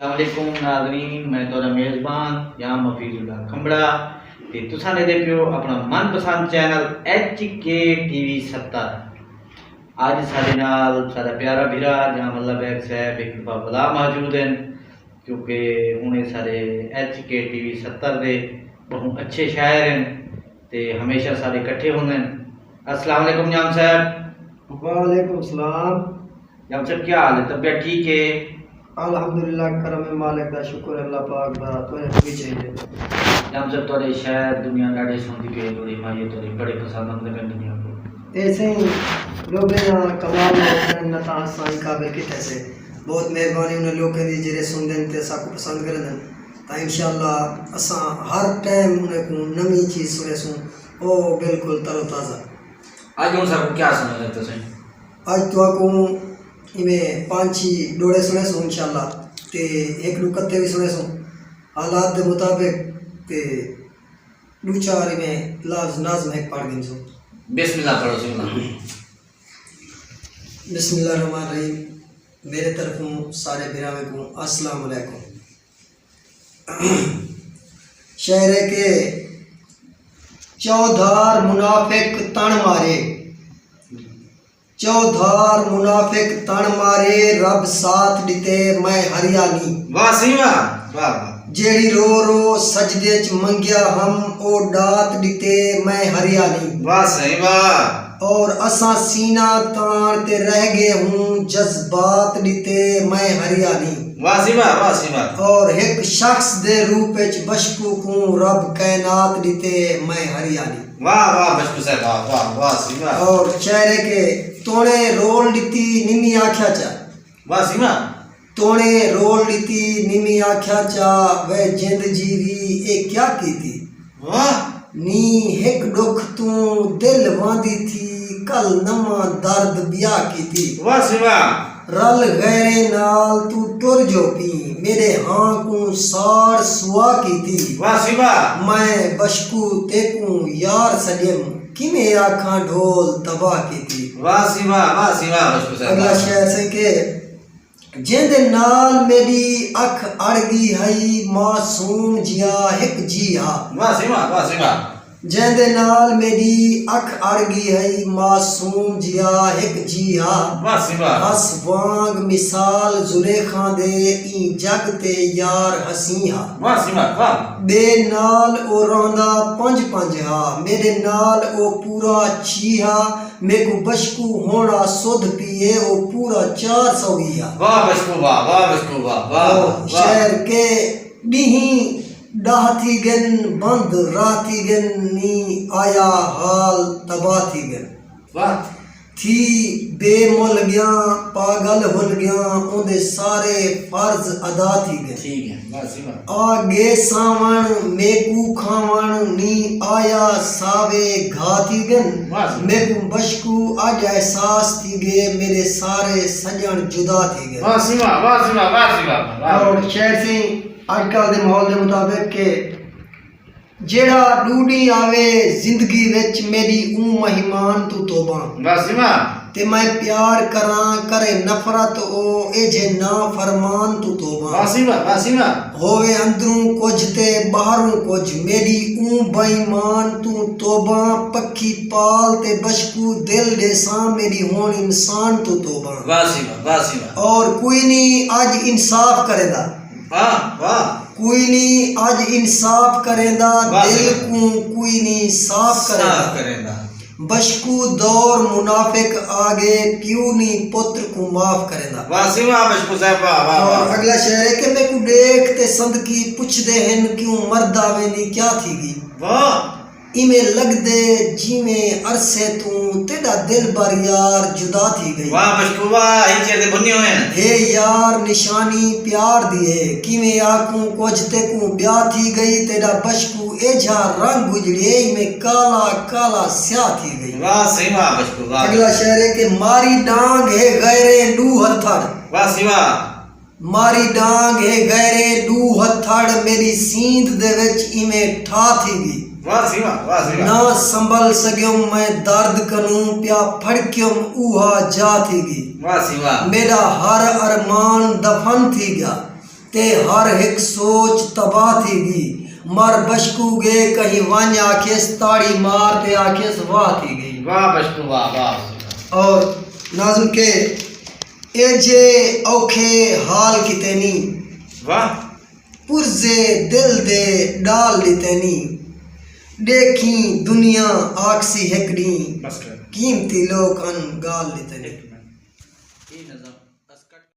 अस्सलामुअलैकुम नाज़रीन, मैं तो मेज़बान या मफीजुल्ला खंबड़ा ते तुसा ने देखियो अपना मनपसंद चैनल HK TV 70। आज साडे नाल साडा प्यारा भीरा जहाँ मल्ला बैग साहब एक दफा बला मौजूद हैं, क्योंकि उन्हें सारे HK TV 70 दे बहुत अच्छे शायर हैं ते हमेशा सारे इकट्ठे होंगे। अस्सलाम वालेकुम जाम साहब। वालेकुम सलाम। जाम साहब क्या हाल है, तबीयत ठीक है? अल्हम्दुलिल्लाह, करम मालिक दा शुक्र है, अल्लाह पाक दा। तो भी चाहिए जाम साहब तोरे शायर दुनिया डाडे सुनदी पे तोरी माये तोरी बड़े पसंद आंदे पे दुनिया को। ऐसे ही लोग ना कमाल में नता साई काबिल के ऐसे बहुत मेहरबानी उन लोगों दी जेरे सुनदे ते सा को पसंद करदन। ता इंशाअल्लाह असा हर टाइम उन्हें को नई चीज सुने सुन ओ बिल्कुल तरोताजा। आज उन सर को क्या सुना देते सही? आज तो को इमें पांची डोड़े सुने सुन इंशाअल्लाह ते एक लुकते भी सुने सुन हालात के मुताबिक ते दो चार में लाज नाज़म एक पढ़ गिन सुन। बिस्मिल्लाह पढ़ो सुना। बिस्मिल्लाहिर्रहमानिर्रहीम। मेरे तरफों सारे बिरामे को अस्सलाम वालेकुम। शहर के चौधार मुनाफिक तन मारे, चौधार मुनाफिक तन मारे, रब साथ दिते मैं हरियाणी। वाह सही वाह वाह। जेड़ी रो रो सजदे च मंगिया हम ओ डात दिते मैं हरियाणी। वाह सही वाह। और असा सीना तान ते रह गए हूँ जज्बात दिते मैं हरियाणी। वाह सही वाह वाह सही वाह। और एक शख्स दे रूप च बशकू को रब कायनात दिते मैं हरियाणी। वाह वाह बशकू साहब वाह वाह वाह सही वाह। और चेहरे के तोने रोल दिती निमी आख्या चा। वाह सही वाह। तोने रोल दिती निमी आख्या चा वे जिंद जीवी ए क्या कीती। वाह नी एक दुख तू दिल वांदी थी कल नमा दर्द ब्याह कीती। वाह सही वाह। रल गैरे नाल तू टुर जो पी मेरे हाँ को सार सुआ कीती। वाह सही वाह। मैं बशकू तेकू यार सजम किमे आखा ढोल तबाह कीती। वाह सही वाह वाह सही वाह बशकू साहब। अगला शेर से के जिंद नाल मेरी अख अड़गी हई मासूम जिया एक जिया। वाह सही वाह वाह सही वाह। जिंद नाल मेरी अख अड़गी हई मासूम जिया एक जिया। वाह सही वाह। हस वांग मिसाल जुलेखा दे ई जग ते यार हसीहा। वाह सही वाह वाह। बे नाल ओ रोंदा पंज पंज हा मेरे नाल ओ पूरा छीहा। मेको बशकू होना सुध पिए ओ पूरा 400 हिया। वाह बशकू वाह वाह बशकू वाह वाह। शहर के डीही डाहती गन बंद राती गन नी आया हाल तबाती गन। वाह थी बेमुल गया पागल हुल गया उनके सारे फर्ज अदा थी गए। ठीक है वाह सही वाह। आगे सावन मेकू खावन नी आया सावे घाती गन। मेकू बशकू आज एहसास थी गए मेरे सारे सजन जुदा थी गए। वाह सही वाह वाह सही वाह वाह सही वाह। और शहर से आजकल के माहौल के मुताबिक के जेड़ा डूडी आवे जिंदगी विच मेरी ऊ महिमान तू तोबा। वाह सही वाह। ते मैं प्यार करा करे नफरत ओ ए जे ना फरमान तू तोबा। वाह सही वाह वाह सही वाह। होवे अंदरों कुछ ते बाहरों कुछ मेरी ऊ बेईमान तू तोबा। पक्की पाल ते बशकू दिल देसा मेरी होन इंसान तू तोबा। वाह सही वाह वाह सही वाह। और कोई नहीं आज इंसाफ करेगा। वाह वाह। कोई नहीं आज इंसाफ करेंदा दिल को कोई नहीं साफ करेंदा। बशकू दौर मुनाफिक आगे क्यों नहीं पुत्र को माफ करेंदा। वाह सही वाह बशकू साहब वाह वाह। और अगला शेर है कि मैं को देख ते संद की पुछ दे हैं क्यों मर्दा वेंदी क्या थीगी। वाह इमे लग दे जिमें अरसे तू तेरा दिल बर यार जुदा थी गई। वाह बशकू वाह इन चेहरे बुन्नी हुए हैं। हे यार निशानी प्यार दिए किमे आकू कुछ ते को ब्याह थी गई तेरा बशकू एझा रंग गुजड़े में काला काला स्या थी गई। वाह सही वाह बशकू वाह। अगला शेर है कि मारी डांग है गहरे डू हथड़। वाह सही वाह। मारी डांग है गहरे डू हथड़ मेरी सींद दे विच इमे ठा थी गई। वाह सही वाह वाह सही वाह। ना संभल सग्युम मैं दर्द करूं प्या फड़क्युम ऊहा जा थी गई। वाह सही वाह। मेरा हर अरमान दफन थी गया ते हर एक सोच तबाह थी गई मर बशकू गे कहीं वांझ आखेस ताड़ी मार ते आखेस वाह थी गई। वाह बशकू वाह वाह। और नाज़ुम के ए जे औखे हाल की तेनी वाह पुरजे दिल दे डाल दी तेनी देखी दुनिया आखसी हेकड़ी बस कर कीमती लोग अन गाल दी तेनी। ये नज़म